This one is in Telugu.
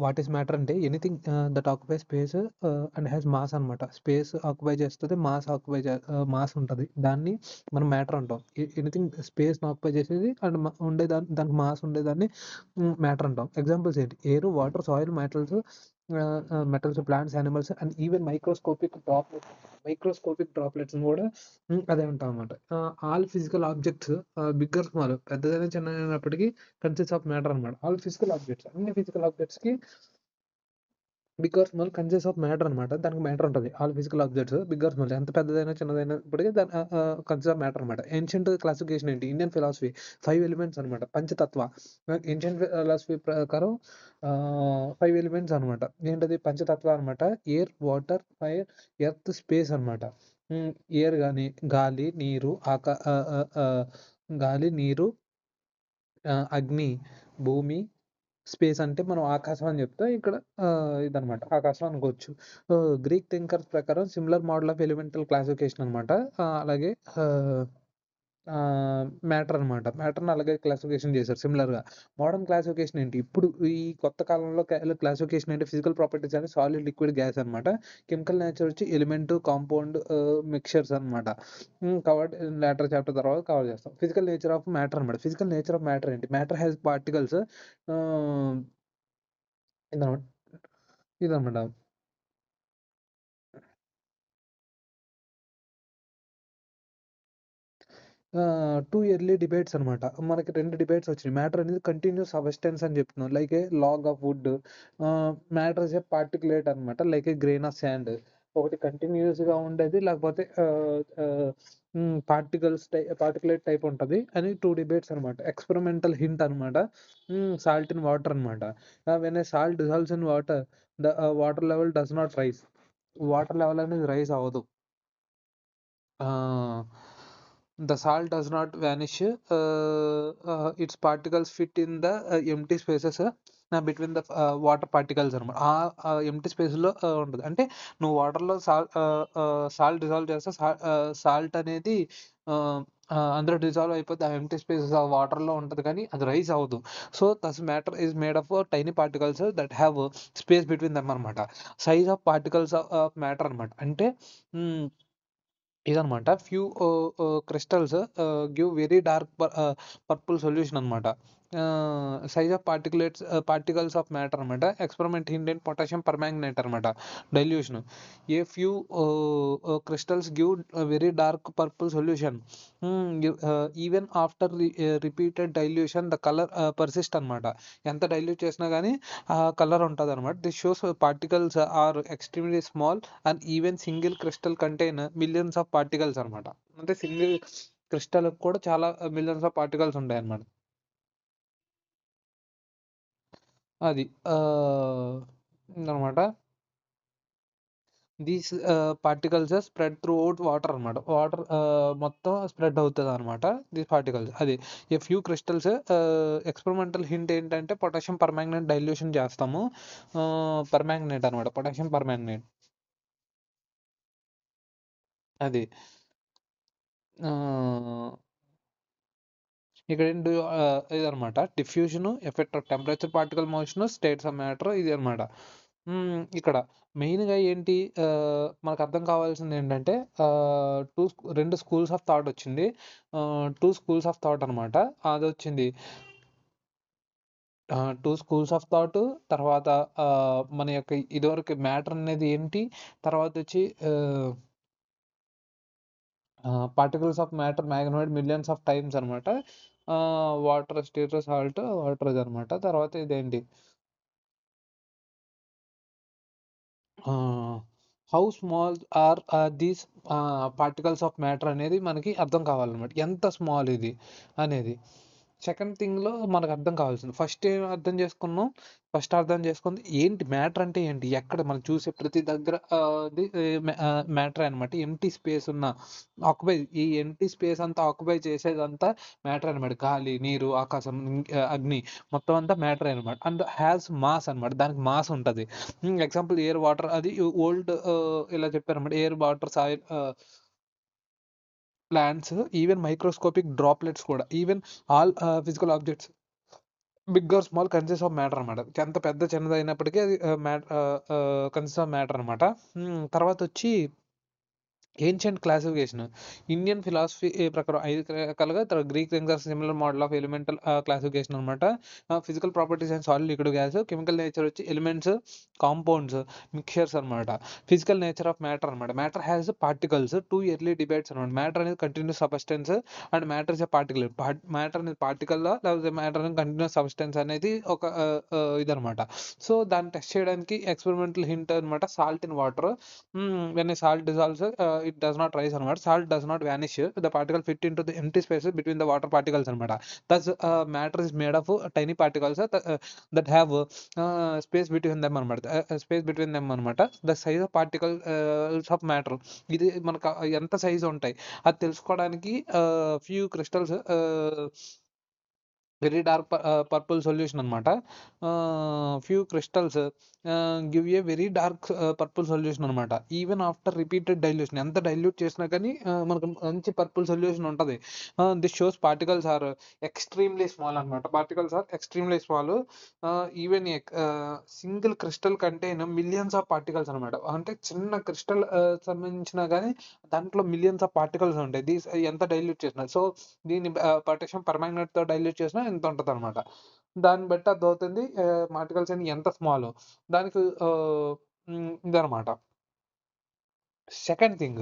వాట్ ఈస్ మ్యాటర్ అంటే anything that occupy space and has mass అనమాట. స్పేస్ ఆక్యుపై చేస్తది, మాస్ ఉంటది. దాన్ని మనం మ్యాటర్ అంటాం. ఎనీథింగ్ స్పేస్‌ని ఆక్యుపై చేసేది అండ్ దానికి మాస్ ఉండేదాన్ని మ్యాటర్ అంటాం. ఎగ్జాంపుల్స్ ఏంటి? Air, water, soil, metals, plants, animals and even microscopic డ్రాప్లెట్స్‌ని కూడా అదే అంటాం అనమాట. All physical objects big or small పెద్దదైనా, చిన్నదైనప్పటికీ కన్సిస్ట్ ఆఫ్ మ్యాటర్ అనమాట. ఆల్ ఫిజికల్ ఆబ్జెక్ట్స్ అన్ని ఫిజికల్ ఆబ్జెక్ట్స్‌కి big or small consist of matter అనమాట. దానికి మ్యాటర్ ఉంటది. All physical objects big or small ఎంత పెద్దదైనా, చిన్నదైనప్పటికీ దాని కన్సిస్ట్ ఆఫ్ మ్యాటర్ అనమాట. ఏన్షియంట్ క్లాసిఫికేషన్ ఏంటి? ఇండియన్ ఫిలాసఫీ 5 ఎలిమెంట్స్ అనమాట. పంచతత్వ. ఏన్షియంట్ ఫిలాసఫీ ప్రకారం 5 ఎలిమెంట్స్ అనమాట. ఏంటది? పంచతత్వ అనమాట. Air, water, fire, earth, space అనమాట. ఎయిర్ గాని గాలి, నీరు, గాలి, నీరు, అగ్ని, భూమి, స్పేస్ అంటే మనం ఆకాశం అని చెప్తే ఇక్కడ ఇదనమాట ఆకాశం అనుకోవచ్చు. గ్రీక్ థింకర్స్ ప్రకారం similar model of elemental classification అనమాట. అలాగే మ్యాటర్ అనమాట. మ్యాటర్‌ని అలాగే క్లాసిఫికేషన్ చేశారు సిమిలర్‌గా. మోడర్న్ క్లాసిఫికేషన్ ఏంటి? ఇప్పుడు ఈ కొత్త కాలంలో క్లాసిఫికేషన్ ఏంటి? ఫిజికల్ ప్రాపర్టీస్ అని సాలిడ్, లిక్విడ్, గ్యాస్ అనమాట. కెమికల్ నేచర్ వచ్చి ఎలిమెంట్, కాంపౌండ్, మిక్స్చర్స్ అనమాట. కవర్డ్ లేటర్ చాప్టర్ తర్వాత కవర్ చేస్తాం. ఫిజికల్ నేచర్ ఆఫ్ మ్యాటర్ అనమాట. ఫిజికల్ నేచర్ ఆఫ్ మ్యాటర్ ఏంటి? మ్యాటర్ హ్యాస్ పార్టికల్స్ ఆహ్, ఇదనమాట ఇదనమాట. 2 ఇయర్లీ డిబేట్స్ అనమాట. మనకి 2 డిబేట్స్ వచ్చినాయి. మ్యాటర్ అనేది కంటిన్యూస్ సబ్స్టెన్స్ అని చెప్తున్నాం. Like a log of wood. Matter is a particulate అనమాట. Like a grain of sand. ఒకటి కంటిన్యూయస్‌గా ఉండేది. లేకపోతే పార్టిక్యులేట్ టైప్ ఉంటది అని 2 డిబేట్స్ అనమాట. ఎక్స్‌పెరిమెంటల్ హింట్ అనమాట. సాల్ట్ ఇన్ వాటర్ అనమాట. When a salt dissolves in water water level does not rise. Water level అనేది రైజ్ అవ్వదు. Uh, the salt does not vanish. Its particles fit in the empty spaces between the water particles అనమాట. ఆ ఎంప్టీ స్పేస్‌లో ఉంటది. అంటే నువ్వు వాటర్‌లో సాల్ట్ డిసాల్వ్ చేస్తే సాల్ట్ అనేది ఆహ్, అందులో డిసాల్వ్ అయిపోద్ది. ఆ ఎంప్టీ స్పేసెస్ ఆ వాటర్‌లో ఉంటది కానీ అది రైజ్ అవ్వదు. So, thus matter is made of tiny particles that have space between them అనమాట. Size of particles of matter అనమాట. అంటే హ్మ్. ఇదనమాట. Few crystals give very dark purple solution అనమాట. Size of particles of matter అనమాట. Experiment hint in potassium permanganate అనమాట. Dilution. A few crystals give very dark purple solution. Even after repeated dilution the colour persist అనమాట. ఎంత డైల్యూట్ చేసినా గానీ ఆ కలర్ ఉంటదనమాట. This shows particles are extremely small and even single crystal contain millions of particles అనమాట. అంటే సింగిల్ క్రిస్టల్‌కి కూడా చాలా మిలియన్స్ ఆఫ్ పార్టికల్స్ ఉంటాయన్నమాట. అది. ఇదనమాట. These particles spread throughout water అనమాట. వాటర్ మొత్తం స్ప్రెడ్ అవుతదనమాట. These particles. అది. A few crystals experimental hint ఏంటంటే పొటాషియం పర్మాంగనేట్ డైల్యూషన్ చేస్తాము. పర్మాంగనేట్ అనమాట. Potassium permanganate. అది. ఆహ్ ఇక్కడేంటి ఇదనమాట. Diffusion, effect of temperature, particle motion, states of matter ఇది అనమాట. ఇక్కడ మెయిన్‌గా ఏంటి మనకు అర్థం కావాల్సిందేంటంటే 2 స్కూల్స్ ఆఫ్ థాట్ వచ్చింది. 2 స్కూల్స్ ఆఫ్ థాట్ అనమాట. అదొచ్చింది. 2 స్కూల్స్ ఆఫ్ థాట్ తర్వాత మన యొక్క ఇదివరకు మ్యాటర్ అనేది ఏంటి, తర్వాతొచ్చి particles of matter magnified millions of times అనమాట. వాటర్ స్టేట్ సాల్ట్ వాటర్ ఇదనమాట. తర్వాత ఇదేంటి how small are these particles of matter అనేది మనకి అర్థం కావాలన్నమాట. ఎంత స్మాల్ ఇది అనేది. సెకండ్ థింగ్‌లో మనకు అర్థం కావాల్సింది. ఫస్ట్ ఏం అర్థం చేసుకున్నాం? ఫస్ట్ అర్థం చేసుకుంది ఏంటి మ్యాటర్ అంటే ఏంటి? ఎక్కడ మనం చూసే ప్రతి దగ్గర మ్యాటరే అనమాట. ఎంప్టీ స్పేస్ ఉన్న ఈ ఎంప్టీ స్పేస్ అంతా ఆక్యుపై చేసేదంతా మ్యాటర్ అనమాట. గాలి, నీరు, ఆకాశం, అగ్ని మొత్తం అంతా మ్యాటరే అనమాట. అండ్ హ్యాస్ మాస్ అనమాట. దానికి మాస్ ఉంటది. ఎగ్జాంపుల్ ఎయిర్, వాటర్ అది ఓల్డ్ ఇలా చెప్పారన్నమాట. Air, water, soil, plants, even microscopic droplets కూడా. Even all physical objects big or small consist of matter అనమాట. ఎంత పెద్ద చిన్నదైనప్పటికీ అది కన్సిస్ట్ ఆఫ్ మ్యాటర్ అనమాట. తర్వాత వచ్చి ఏన్షియంట్ క్లాసిఫికేషన్. ఇండియన్ ఫిలాసఫీ ప్రకారం 5 రకాలుగా Greek thinkers similar model of elemental classification అనమాట. Physical properties and solid liquid gas. Chemical nature వచ్చి ఎలిమెంట్స్, కాంపౌండ్స్, మిక్చర్స్ అనమాట. ఫిజికల్ నేచర్ ఆఫ్ మ్యాటర్ అనమాట. Matter has particles. 2 early debates అనమాట. మ్యాటర్ అనేది continuous substance and matter is a particle. Matter అనేది పార్టికల్ లేకపోతే మ్యాటర్ అనేది కంటిన్యూస్ సబ్స్టెన్స్ అనేది ఒక ఇదనమాట. సో దాన్ని టెస్ట్ చేయడానికి ఎక్స్పెరిమెంటల్ హింట్ అనమాట salt in water. When a salt dissolves, it does not rise అనమాట. Salt does not vanish. The particle fit into the empty spaces between the water particles అనమాట. Thus, matter is made of tiny particles that have space between them అనమాట. Space between them అనమాట. The size of particles of matter. ఇది మనకు ఎంత సైజ్ ఉంటాయి అది తెలుసుకోవడానికి few crystals very dark purple solution అనమాట. Few crystals give a very dark purple solution అనమాట. ఈవెన్ ఆఫ్టర్ రిపీటెడ్ డైల్యూషన్ ఎంత డైల్యూట్ చేసినా కానీ మనకు మంచి పర్పుల్ సొల్యూషన్ ఉంటుంది. This shows particles are extremely small అనమాట. Particles are extremely small. Even single crystal contain millions of particles అనమాట. అంటే చిన్న క్రిస్టల్ సంబంధించిన కానీ దాంట్లో మిలియన్స్ ఆఫ్ పార్టికల్స్ ఉంటాయి. దీస్ ఎంత డైల్యూట్ చేసినా. సో దీన్ని పొటాషియం పర్మాంగనేట్ తో డైల్యూట్ చేసినా ఎంత ఉంటుంది అనమాట. దాన్ని బట్టి అర్థమవుతుంది పార్టికల్స్ అని ఎంత స్మాల్. దానికి ఇదనమాట. Second thing